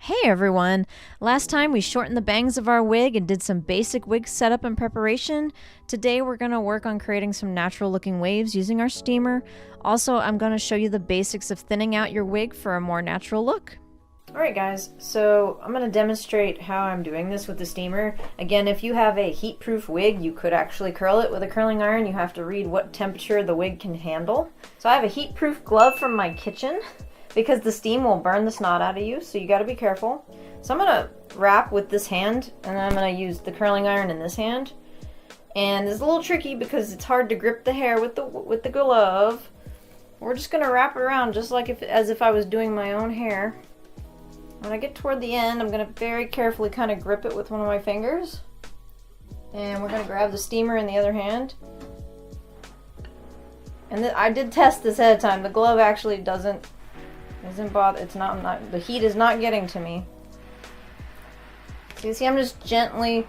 Hey everyone! Last time we shortened the bangs of our wig and did some basic wig setup and preparation. Today we're going to work on creating some natural looking waves using our steamer. Also, I'm going to show you the basics of thinning out your wig for a more natural look. Alright guys, so I'm going to demonstrate how I'm doing this with the steamer. Again, if you have a heat-proof wig, you could actually curl it with a curling iron. You have to read what temperature the wig can handle. So I have a heat-proof glove from my kitchen, because the steam will burn the snot out of you, so you gotta be careful. So I'm gonna wrap with this hand, and then I'm gonna use the curling iron in this hand. And it's a little tricky because it's hard to grip the hair with the glove. We're just gonna wrap it around just like as if I was doing my own hair. When I get toward the end, I'm gonna very carefully kind of grip it with one of my fingers. And we're gonna grab the steamer in the other hand. And I did test this ahead of time. The glove actually doesn't bother. It's not. The heat is not getting to me. So you see, I'm just gently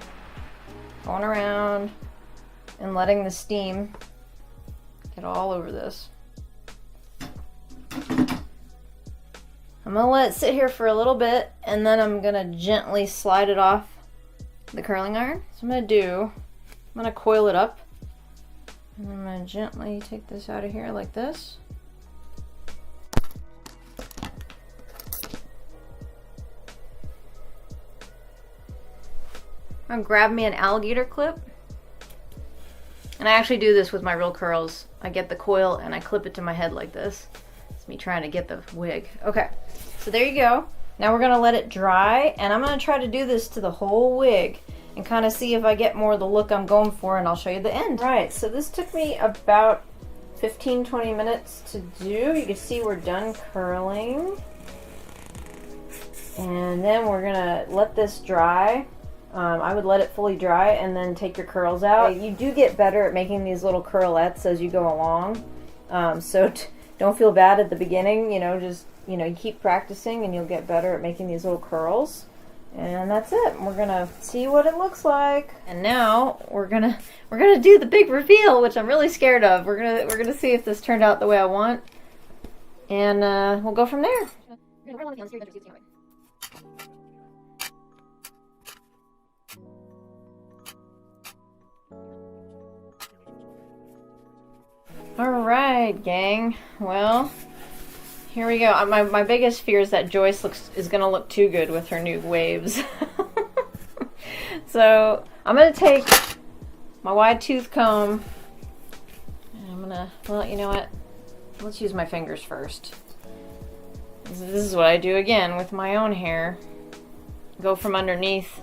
going around and letting the steam get all over this. I'm gonna let it sit here for a little bit, and then I'm gonna gently slide it off the curling iron. So I'm gonna coil it up, and I'm gonna gently take this out of here like this. I'm gonna grab me an alligator clip, and I actually do this with my real curls. I get the coil and I clip it to my head like this. It's me trying to get the wig. Okay, so there you go. Now we're gonna let it dry, and I'm gonna try to do this to the whole wig and kind of see if I get more of the look I'm going for, and I'll show you the end. Right, so this took me about 15-20 minutes to do. You can see we're done curling, and then we're gonna let this dry. I would let it fully dry and then take your curls out. You do get better at making these little curlettes as you go along. So don't feel bad at the beginning, you keep practicing and you'll get better at making these little curls. And that's it. We're gonna see what it looks like. And now we're gonna do the big reveal, which I'm really scared of. We're gonna see if this turned out the way I want. And we'll go from there. Alright, gang. Well, here we go. My biggest fear is that Joyce is going to look too good with her new waves. So, I'm going to take my wide tooth comb, and I'm going to, well, you know what? Let's use my fingers first. This is what I do again with my own hair. Go from underneath,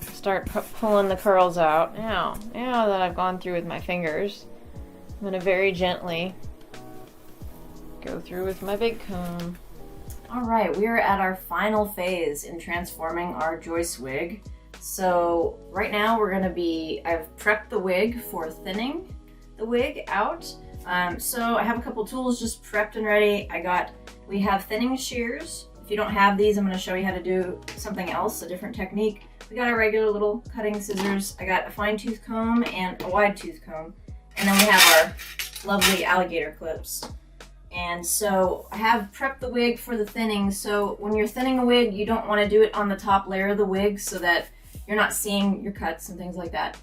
start pulling the curls out. Now that I've gone through with my fingers, I'm going to very gently go through with my big comb. Alright, we are at our final phase in transforming our Joyce wig. So right now I've prepped the wig for thinning the wig out. So I have a couple tools just prepped and ready. We have thinning shears. If you don't have these, I'm going to show you how to do something else, a different technique. We got our regular little cutting scissors. I got a fine tooth comb and a wide tooth comb. And then we have our lovely alligator clips. And so I have prepped the wig for the thinning. So when you're thinning a wig, you don't want to do it on the top layer of the wig so that you're not seeing your cuts and things like that.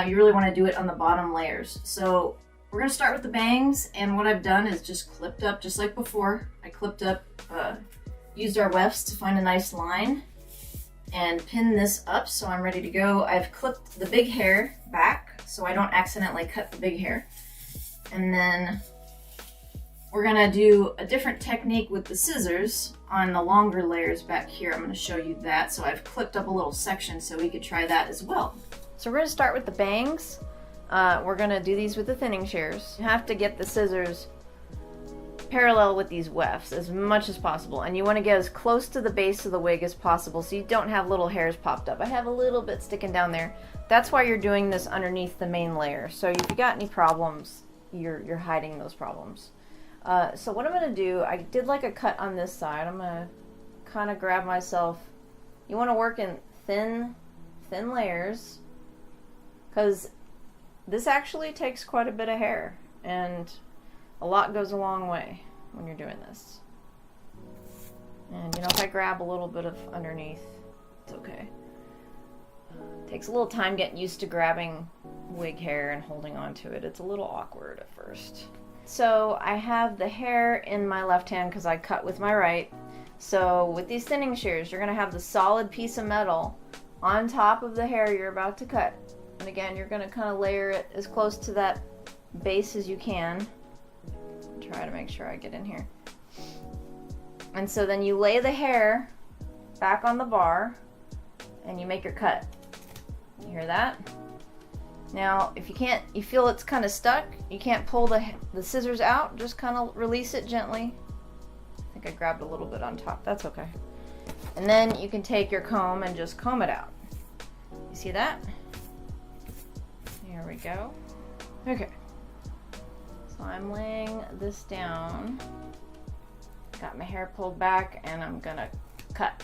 You really want to do it on the bottom layers. So we're going to start with the bangs. And what I've done is just clipped up just like before. I clipped up, used our wefts to find a nice line and pin this up so I'm ready to go. I've clipped the big hair back so I don't accidentally cut the big hair. And then we're gonna do a different technique with the scissors on the longer layers back here. I'm gonna show you that. So I've clipped up a little section so we could try that as well. So we're gonna start with the bangs. We're gonna do these with the thinning shears. You have to get the scissors parallel with these wefts as much as possible, and you want to get as close to the base of the wig as possible so you don't have little hairs popped up. I have a little bit sticking down there. That's why you're doing this underneath the main layer. So if you got any problems, you're hiding those problems. So what I'm going to do, I did like a cut on this side. I'm going to kind of grab myself. You want to work in thin layers because this actually takes quite a bit of hair, and a lot goes a long way when you're doing this. And you know, if I grab a little bit of underneath, it's okay. Takes a little time getting used to grabbing wig hair and holding on to it. It's a little awkward at first. So I have the hair in my left hand because I cut with my right. So with these thinning shears, you're going to have the solid piece of metal on top of the hair you're about to cut. And again, you're going to kind of layer it as close to that base as you can. Try to make sure I get in here. And so then you lay the hair back on the bar and you make your cut. You hear that? Now, if you feel it's kind of stuck, you can't pull the scissors out, just kind of release it gently. I think I grabbed a little bit on top, that's okay. And then you can take your comb and just comb it out. You see that? There we go. Okay. So I'm laying this down. Got my hair pulled back and I'm gonna cut.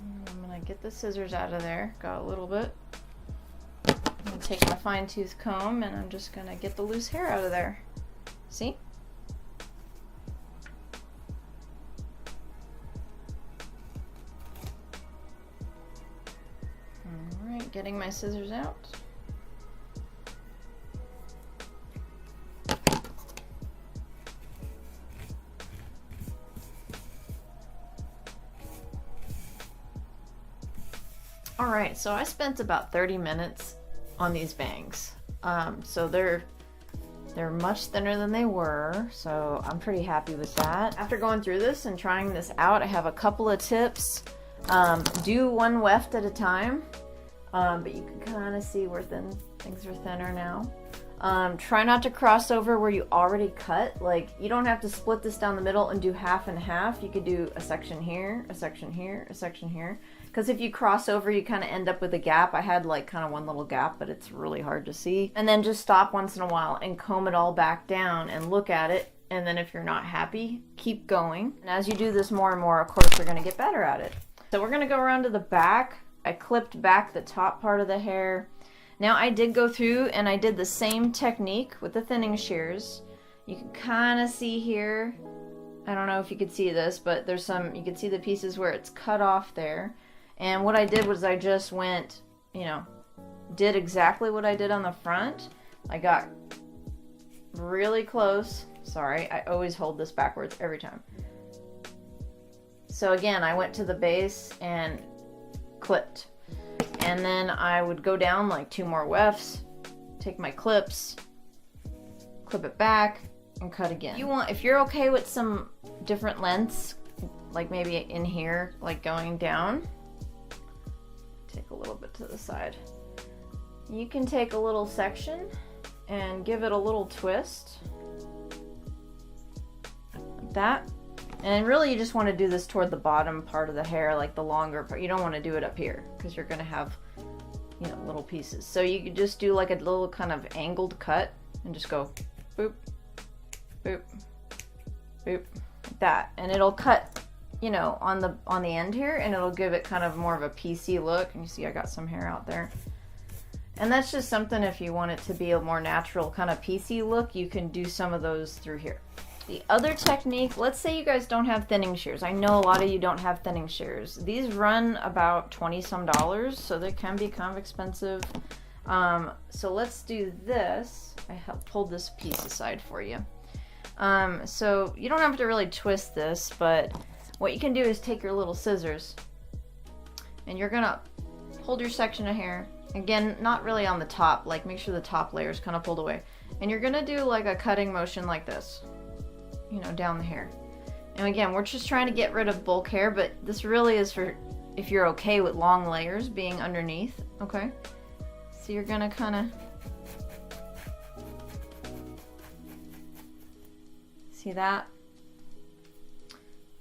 I'm gonna get the scissors out of there. Got a little bit. I'm gonna take my fine tooth comb and I'm just gonna get the loose hair out of there. See? Alright, getting my scissors out. Alright, so I spent about 30 minutes on these bangs. So they're much thinner than they were, so I'm pretty happy with that. After going through this and trying this out, I have a couple of tips. Do one weft at a time, but you can kind of see where things are thinner now. Try not to cross over where you already cut. Like, you don't have to split this down the middle and do half and half. You could do a section here, a section here, a section here. Because if you cross over, you kind of end up with a gap. I had like kind of one little gap, but it's really hard to see. And then just stop once in a while and comb it all back down and look at it. And then if you're not happy, keep going. And as you do this more and more, of course, you're going to get better at it. So we're going to go around to the back. I clipped back the top part of the hair. Now I did go through and I did the same technique with the thinning shears. You can kind of see here, I don't know if you could see this, but there's some, you can see the pieces where it's cut off there. And what I did was I just went, you know, did exactly what I did on the front. I got really close. Sorry, I always hold this backwards every time. So again, I went to the base and clipped. And then I would go down like 2 more wefts, take my clips, clip it back, and cut again. If you're okay with some different lengths, like maybe in here, like going down, take a little bit to the side. You can take a little section and give it a little twist, like that. And really you just want to do this toward the bottom part of the hair, like the longer part. You don't want to do it up here because you're going to have, you know, little pieces. So you could just do like a little kind of angled cut and just go boop, boop, boop, like that. And it'll cut, you know, on the end here, and it'll give it kind of more of a piecey look. And you see I got some hair out there. And that's just something, if you want it to be a more natural kind of piecey look, you can do some of those through here. The other technique, let's say you guys don't have thinning shears. I know a lot of you don't have thinning shears. These run about $20 some, so they can be kind of expensive. So let's do this. I pulled this piece aside for you. So you don't have to really twist this, but what you can do is take your little scissors and you're gonna hold your section of hair. Again, not really on the top, like make sure the top layer is kind of pulled away. And you're gonna do like a cutting motion like this, you know, down the hair. And again, we're just trying to get rid of bulk hair, but this really is for if you're okay with long layers being underneath, okay? So you're gonna kind of see that?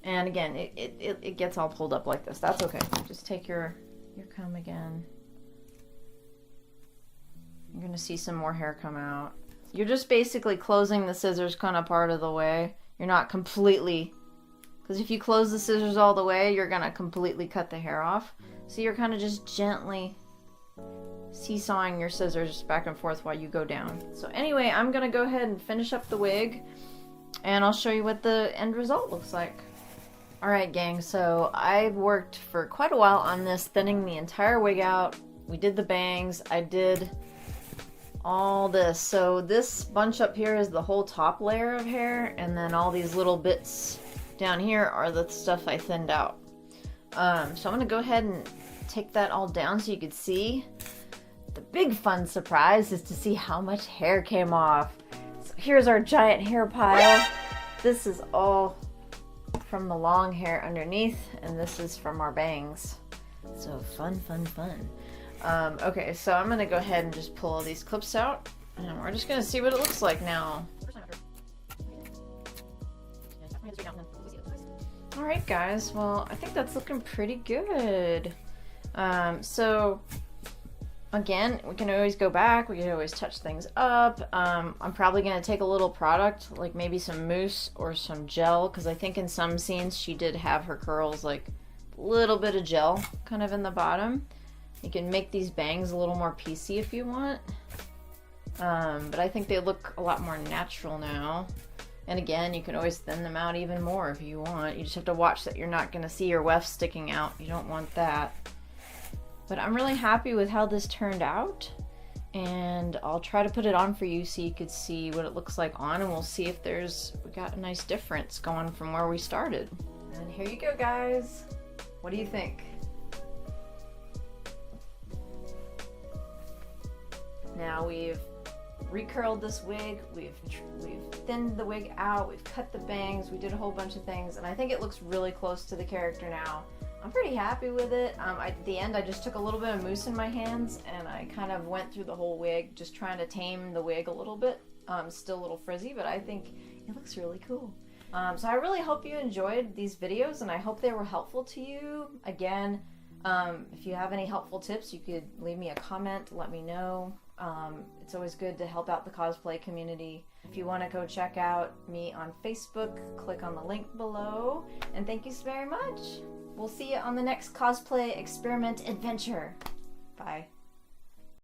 And again, it gets all pulled up like this. That's okay. Just take your comb again. You're gonna see some more hair come out. You're just basically closing the scissors kind of part of the way. You're not completely, because if you close the scissors all the way, you're gonna completely cut the hair off. So you're kind of just gently seesawing your scissors back and forth while you go down. So anyway, I'm gonna go ahead and finish up the wig, and I'll show you what the end result looks like. Alright gang, so I've worked for quite a while on this, thinning the entire wig out. We did the bangs, I did all this. So this bunch up here is the whole top layer of hair, and then all these little bits down here are the stuff I thinned out. So I'm going to go ahead and take that all down so you can see. The big fun surprise is to see how much hair came off. So here's our giant hair pile. This is all from the long hair underneath, and this is from our bangs. So fun, fun, fun. Okay, so I'm going to go ahead and just pull all these clips out, and we're just going to see what it looks like now. Alright guys, well I think that's looking pretty good. So again, we can always go back, we can always touch things up. I'm probably going to take a little product, like maybe some mousse or some gel, because I think in some scenes she did have her curls like a little bit of gel kind of in the bottom. You can make these bangs a little more piecey if you want, but I think they look a lot more natural now. And again, you can always thin them out even more if you want. You just have to watch that you're not going to see your weft sticking out. You don't want that. But I'm really happy with how this turned out, and I'll try to put it on for you so you could see what it looks like on, and we'll see if we got a nice difference going from where we started. And here you go guys. What do you think? Now we've recurled this wig, we've thinned the wig out, we've cut the bangs, we did a whole bunch of things, and I think it looks really close to the character now. I'm pretty happy with it. At the end I just took a little bit of mousse in my hands and I kind of went through the whole wig, just trying to tame the wig a little bit. Still a little frizzy, but I think it looks really cool. So I really hope you enjoyed these videos, and I hope they were helpful to you. Again, if you have any helpful tips, you could leave me a comment, let me know. It's always good to help out the cosplay community. If you want to go check out me on Facebook, click on the link below. And thank you so very much. We'll see you on the next cosplay experiment adventure. Bye.